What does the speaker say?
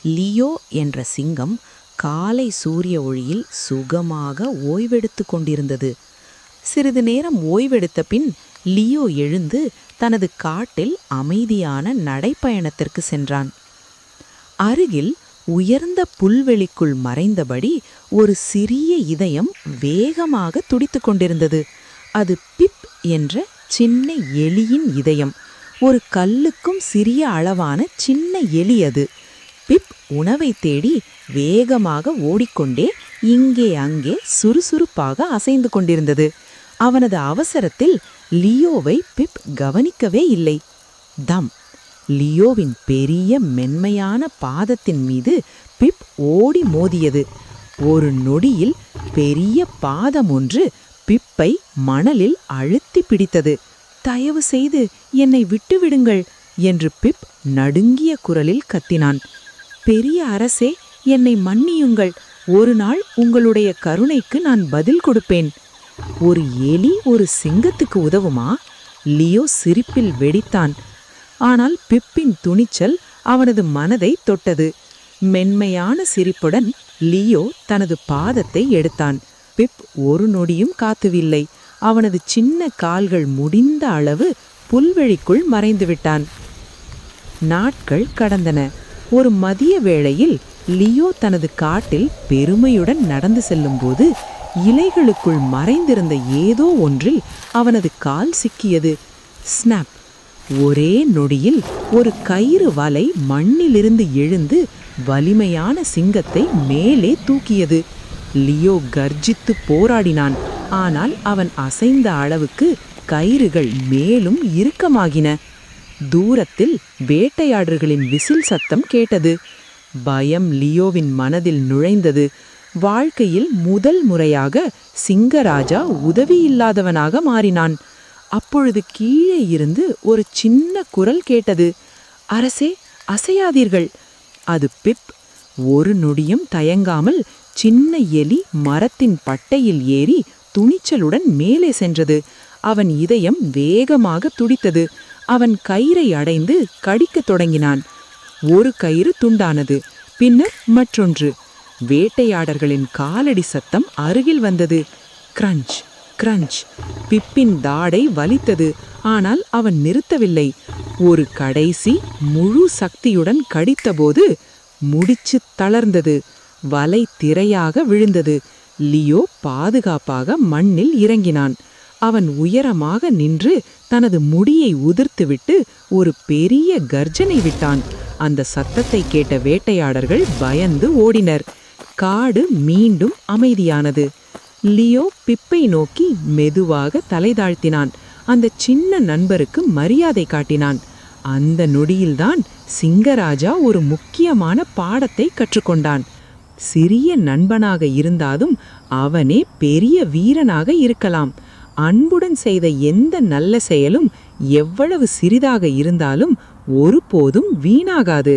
Leo என்ற சிங்கம் காலை சூரிய ஒளியில் சுகமாக ஓய்வெடுத்து கொண்டிருந்தது. சிறிது நேரம் ஓய்வெடுத்த பின் லியோ எழுந்து தனது காட்டில் அமைதியான நடைப்பயணத்திற்கு சென்றான். அருகில் உயர்ந்த புல்வெளிக்குள் மறைந்தபடி ஒரு சிறிய இதயம் வேகமாக துடித்து கொண்டிருந்தது. அது பிப் என்ற சின்ன எலியின் இதயம். ஒரு கல்லுக்கும் சிறிய அளவான சின்ன எலி அது. பிப் உணவை தேடி வேகமாக ஓடிக்கொண்டே இங்கே அங்கே சுறுசுறுப்பாக அசைந்து கொண்டிருந்தது. அவனது அவசரத்தில் லியோவை பிப் கவனிக்கவே இல்லை. தம்! லியோவின் பெரிய மென்மையான பாதத்தின் மீது பிப் ஓடி மோதியது. ஒரு நொடியில் பெரிய பாதம் ஒன்று பிப்பை மணலில் அழுத்தி பிடித்தது. தயவு செய்து என்னை விட்டுவிடுங்கள் என்று பிப் நடுங்கிய குரலில் கத்தினான். பெரிய அரசே, என்னை மன்னியுங்கள். ஒரு நாள் உங்களுடைய கருணைக்கு நான் பதில் கொடுப்பேன். ஒரு எலி ஒரு சிங்கத்துக்கு உதவுமா? லியோ சிரிப்பில் வெடித்தான். ஆனால் பிப்பின் துணிச்சல் அவனது மனதை தொட்டது. மென்மையான சிரிப்புடன் லியோ தனது பாதத்தை எடுத்தான். பிப் ஒரு நொடியும் காத்துவில்லை. அவனது சின்ன கால்கள் முடிந்த அளவு புல்வெளிக்குள் மறைந்துவிட்டான். நாட்கள் கடந்தன. ஒரு மதிய வேளையில் லியோ தனது காட்டில் பெருமையுடன் நடந்து செல்லும்போது இலைகளுக்குள் மறைந்திருந்த ஏதோ ஒன்றில் அவனது கால் சிக்கியது. ஸ்னாப்! ஒரே நொடியில் ஒரு கயிறு வலை மண்ணிலிருந்து எழுந்து வலிமையான சிங்கத்தை மேலே தூக்கியது. லியோ கர்ஜித்து போராடினான். ஆனால் அவன் அசைந்த அளவுக்கு கயிறுகள் மேலும் இறுக்கமாகின. தூரத்தில் வேட்டையாடர்களின் விசில் சத்தம் கேட்டது. பயம் லியோவின் மனதில் நுழைந்தது. வாழ்க்கையில் முதல் முறையாக சிங்கராஜா உதவியில்லாதவனாக மாறினான். அப்பொழுது கீழே இருந்து ஒரு சின்ன குரல் கேட்டது. அரசே, அசையாதீர்கள். அது பிப். ஒரு நொடியும் தயங்காமல் சின்ன எலி மரத்தின் பட்டையில் ஏறி துணிச்சலுடன் மேலே சென்றது. அவன் இதயம் வேகமாக துடித்தது. அவன் கயிறை அடைந்து கடிக்கத் தொடங்கினான். ஒரு கயிறு துண்டானது. பின்னர் மற்றொன்று. வேட்டையாடர்களின் காலடி சத்தம் அருகில் வந்தது. Cringe cringe! பிப்பின் தாடை வலித்தது. ஆனால் அவன் நிறுத்தவில்லை. ஒரு கடைசி முழு சக்தியுடன் கடித்தபோது முடிச்சு தளர்ந்தது. வலை திரையாக விழுந்தது. லியோ பாதுகாப்பாக மண்ணில் இறங்கினான். அவன் உயரமாக நின்று தனது முடியை உதிர்த்துவிட்டு ஒரு பெரிய கர்ஜனை விட்டான். அந்த சத்தத்தை கேட்ட வேட்டையாடர்கள் பயந்து ஓடினர். காடு மீண்டும் அமைதியானது. லியோ பிப்பை நோக்கி மெதுவாக தலை தாழ்த்தினான். அந்த சின்ன நண்பருக்கு மரியாதை காட்டினான். அந்த நொடியில்தான் சிங்கராஜா ஒரு முக்கியமான பாடத்தை கற்றுக்கொண்டான். சிறிய நண்பனாக இருந்தாலும் அவனே பெரிய வீரனாக இருக்கலாம். அன்புடன் செய்த எந்த நல்ல செயலும் எவ்வளவு சிறிதாக இருந்தாலும் ஒருபோதும் வீணாகாது.